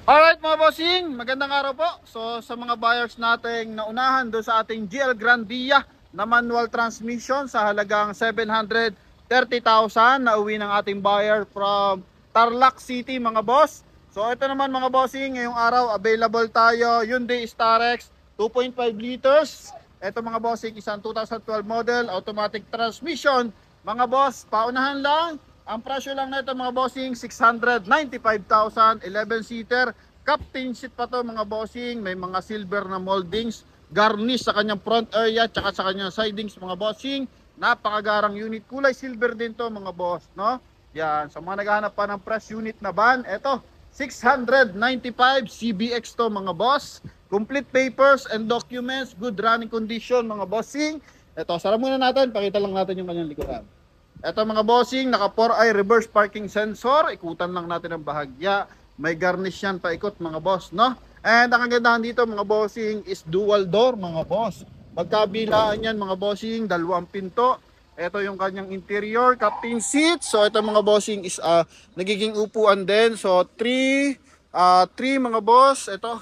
Alright mga bossing, magandang araw po. So sa mga buyers nating naunahan doon sa ating GL Grandia na manual transmission sa halagang 730,000 na uwi ng ating buyer from Tarlac City mga boss. So ito naman mga bossing, ngayong araw available tayo Hyundai Starex 2.5 liters. Ito mga bossing, isang 2012 model automatic transmission. Mga boss, paunahan lang. Ang presyo lang nito mga bossing, 695,000, 11-seater. Captain seat pa to mga bossing. May mga silver na moldings, garnish sa kanyang front area, tsaka sa kanyang sidings mga bossing. Napakagarang unit, kulay silver din to mga boss, no? Yan, sa mga naghahanap pa ng press unit na van, eto, 695 CBX to mga boss. Complete papers and documents, good running condition mga bossing. Eto, sarap muna natin, pakita lang natin yung kanyang likuran. Eto mga bossing, naka 4i reverse parking sensor. Ikutan lang natin ang bahagya. May garnish yan paikot mga boss, no? And ang kagandahan dito mga bossing is dual door mga boss. Magkabilaan yan mga bossing, dalawang pinto. Ito yung kanyang interior, captain seat. So ito mga bossing is nagiging upuan din. So 3 mga boss. Ito,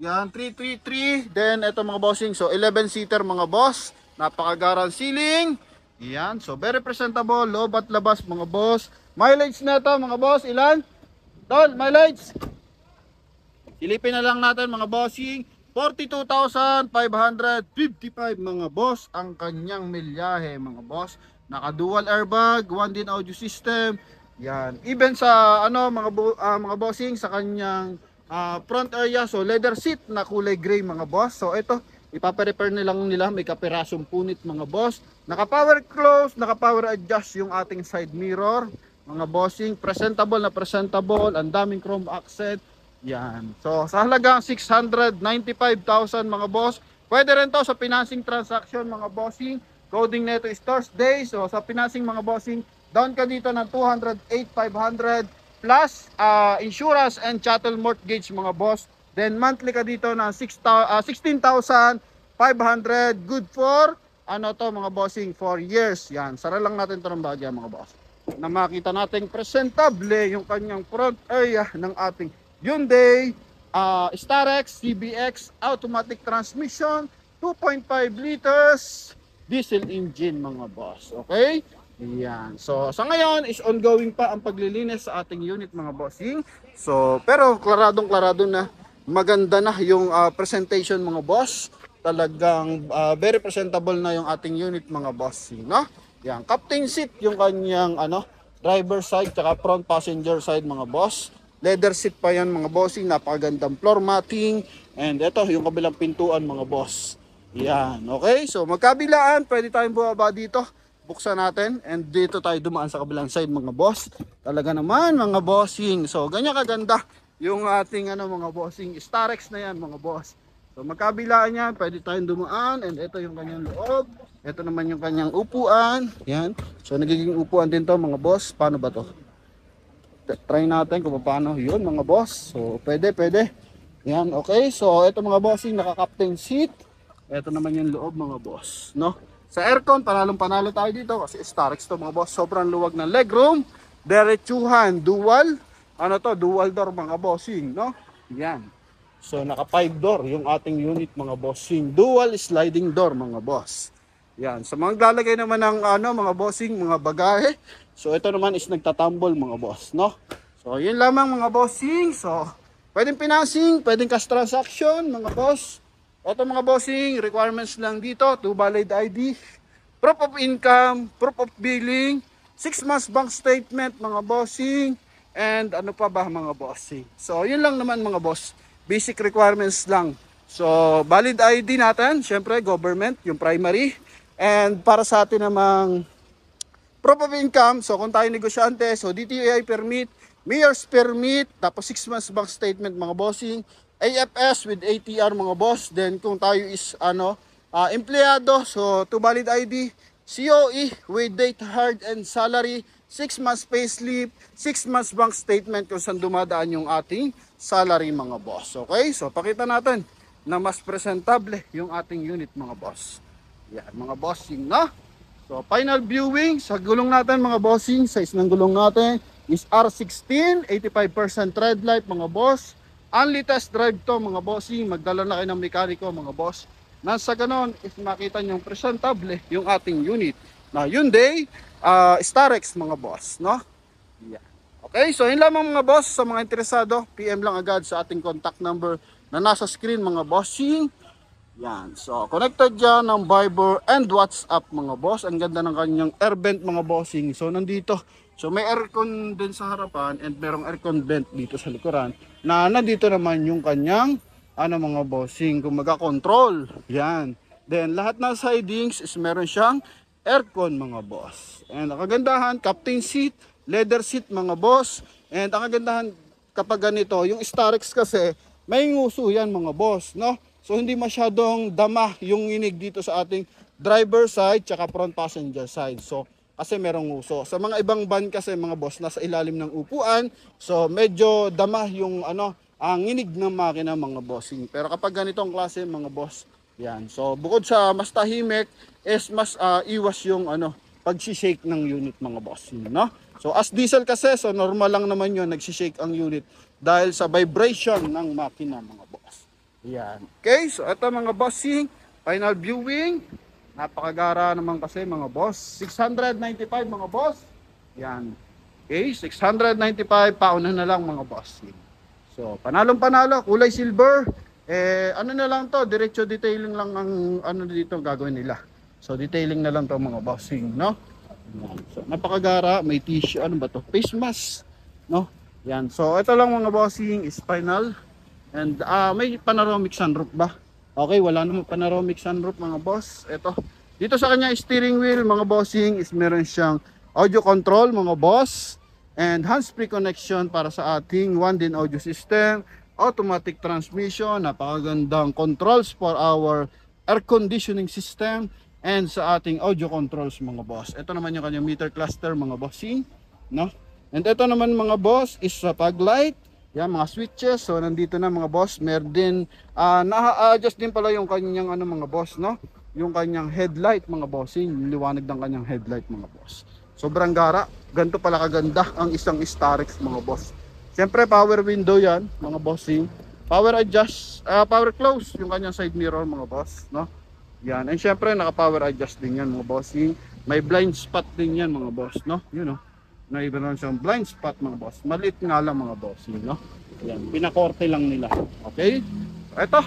yan, 3. Then ito mga bossing, so 11-seater mga boss. Napakagarang ceiling. Yan, so very presentable, loob at labas mga boss. Mileage na ito mga boss, ilan? Tol, mileage. Silipin na lang natin mga bossing. 42,555 mga boss ang kanyang milyahe mga boss. Naka dual airbag, 1 din audio system. Yan, even sa mga bossing sa kanyang front area, so leather seat na kulay gray mga boss. So ito, ipapa-repair nila, may kapirasong punit mga boss. Naka power close, naka power adjust yung ating side mirror mga bossing. Presentable na presentable, ang daming chrome accent. Yan, so sa halagang 695,000 mga boss. Pwede rin to sa financing transaction mga bossing. Coding nito is Thursday. So sa financing mga bossing, down ka dito ng 208,500 plus insurance and chattel mortgage mga boss. Then monthly ka dito ng 16,500, good for ano to mga bossing, 4 years. Yan, sara lang natin to ng bagya mga boss. Na makita natin presentable yung kanyang front area ng ating Hyundai Starex CBX automatic transmission, 2.5 liters diesel engine mga boss. Okay? Yan. So sa ngayon is ongoing pa ang paglilinis sa ating unit mga bossing. So pero klaro na maganda na yung presentation mga boss. Talagang very presentable na yung ating unit mga bossing, no? Yan, captain seat yung kanyang driver side tsaka front passenger side mga boss. Leather seat pa yan mga bossing, napakagandang floor matting. And ito yung kabilang pintuan mga boss. Yan, okay? So magkabilaan, pwede tayong bumaba dito. Buksan natin and dito tayo dumaan sa kabilang side mga boss. Talaga naman mga bossing. So ganyan kaganda yung ating mga bossing Starex na yan mga boss. So magkabilaan yan, pwede tayong dumaan and ito yung kanyang loob. Ito naman yung kanyang upuan. Yan. So nagiging upuan din to mga boss. Paano ba to? Try natin kung paano yun mga boss. So pwede. Yan, okay. So ito mga bossing, naka-captain seat. Ito naman yung loob mga boss, no? Sa aircon, panalo tayo dito kasi Starex to mga boss. Sobrang luwag ng legroom. Diretsuhan, dual door mga bossing, no? Yan. So naka 5 door yung ating unit mga bossing. Dual sliding door mga boss. Yan. So mga lalagay naman ng mga bossing, mga bagahe. So ito naman is nagtatambol mga boss, no? So yun lamang mga bossing. So pwedeng financing, pwedeng cash transaction mga boss. Ito mga bossing, requirements lang dito, 2 valid ID, proof of income, proof of billing, 6 months bank statement mga bossing, and ano pa ba mga bossing. So yun lang naman mga boss, basic requirements lang. So valid ID natin, syempre government, yung primary. And para sa atin namang proof of income, so kung tayo negosyante, so DTI permit, mayor's permit, tapos 6 months bank statement mga bossing, AFS with ATR mga boss. Then kung tayo is empleyado, so to valid ID, COE with date, hard and salary, 6 months payslip, 6 months bank statement kung saan dumadaan yung ating salary mga boss. Okay, so pakita natin na mas presentable yung ating unit mga boss. Yan mga bossing, no? So final viewing sa gulong natin mga bossing, size ng gulong natin is R16, 85% tread light mga boss. Only test drive to mga bossing, magdala na kayo ng mekaniko mga boss. Nasa ganon is makita nyo presentable yung ating unit na Hyundai Starex mga boss, no? Yeah. Okay, so yun lamang mga boss, sa mga interesado, PM lang agad sa ating contact number na nasa screen mga bossing. Yan, so connected dyan ng Viber and WhatsApp mga boss. Ang ganda ng kanyang air vent mga bossing. So nandito, so may aircon din sa harapan and merong aircon vent dito sa likuran na nandito naman yung kanyang mga bossing, kumaga control. Yan. Then lahat ng sidings is meron siyang aircon mga boss. And ang kagandahan, captain seat, leather seat mga boss. And ang kagandahan kapag ganito, yung Starex kasi may nguso yan mga boss, no? So hindi masyadong dama yung inig dito sa ating driver side tsaka front passenger side. So kasi merong nguso. Sa mga ibang van kasi mga boss nasa ilalim ng upuan. So medyo dama yung ang nginig ng makina mga bossing. Pero kapag ganitong klase mga boss, yan. So bukod sa mas tahimik is mas iwas yung pag-shake ng unit mga bossing, no? So as diesel kasi, so normal lang naman yun, nag-shake ang unit dahil sa vibration ng makina mga boss. Yan. Okay, so ito mga bossing, final viewing. Napakagara naman kasi mga boss. 695 mga boss. Yan. Okay, 695 pauna na lang mga bossing. So, panalong panalo, kulay silver. Na lang to, diretso detailing lang ang dito gagawin nila. So, detailing na lang to mga bossing, no? Yan. So, napakagara, may tissue, face mask, no? Yan. So, ito lang mga bossing is final. And may panoramic sunroof ba? Okay, wala namang panoramic sunroof mga boss. Ito. Dito sa kanya steering wheel mga bossing is meron siyang audio control mga boss. And hands-free connection para sa ating one din audio system, automatic transmission, napakagandang controls for our air conditioning system, and sa ating audio controls mga boss. Ito naman yung kanyang meter cluster mga bossing, no? And ito naman mga boss is sa fog light, yan mga switches. So nandito na mga boss, meron din na-adjust din pala yung kanyang mga boss, no? Yung kanyang headlight mga bossing, yung liwanag ng kanyang headlight mga boss. Sobrang gara, ganito pala kaganda ang isang Starex mga boss. Siyempre power window yan mga bossing. Power adjust, power close yung kanyang side mirror mga boss, no? Yan, and siyempre naka power adjust din yan mga bossing. May blind spot din yan mga boss, no? You know, na iba naman siyang blind spot mga boss. Maliit nga lang mga bossing, no? Yan, pinakorte lang nila. Okay? Ito,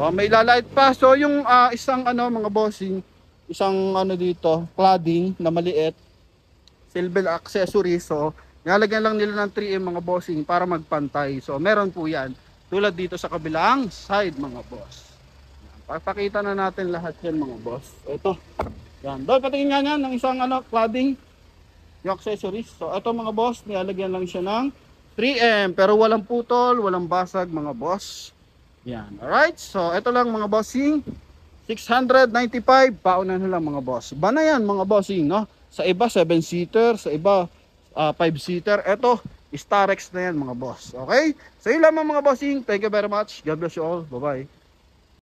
may lalait pa. So yung isang mga bossing, isang dito, cladding na maliit, silver accessory. So, nilalagyan lang nila ng 3M mga bossing para magpantay. So, meron po yan. Tulad dito sa kabilang side mga boss. Papakita na natin lahat yan mga boss. Ito. Yan. Doon, patingin nga yan ng isang cladding. Yung accessories. So, ito mga boss, nilalagyan lang siya ng 3M. Pero walang putol, walang basag mga boss. Yan. Alright. So, ito lang mga bossing. 695. Paunan na lang mga boss. Ba na yan mga bossing, no? Sa iba 7-seater, sa iba 5-seater. Ito, Starex na yan mga boss. Okay? So yun lamang mga bossing. Thank you very much. God bless you all. Bye-bye.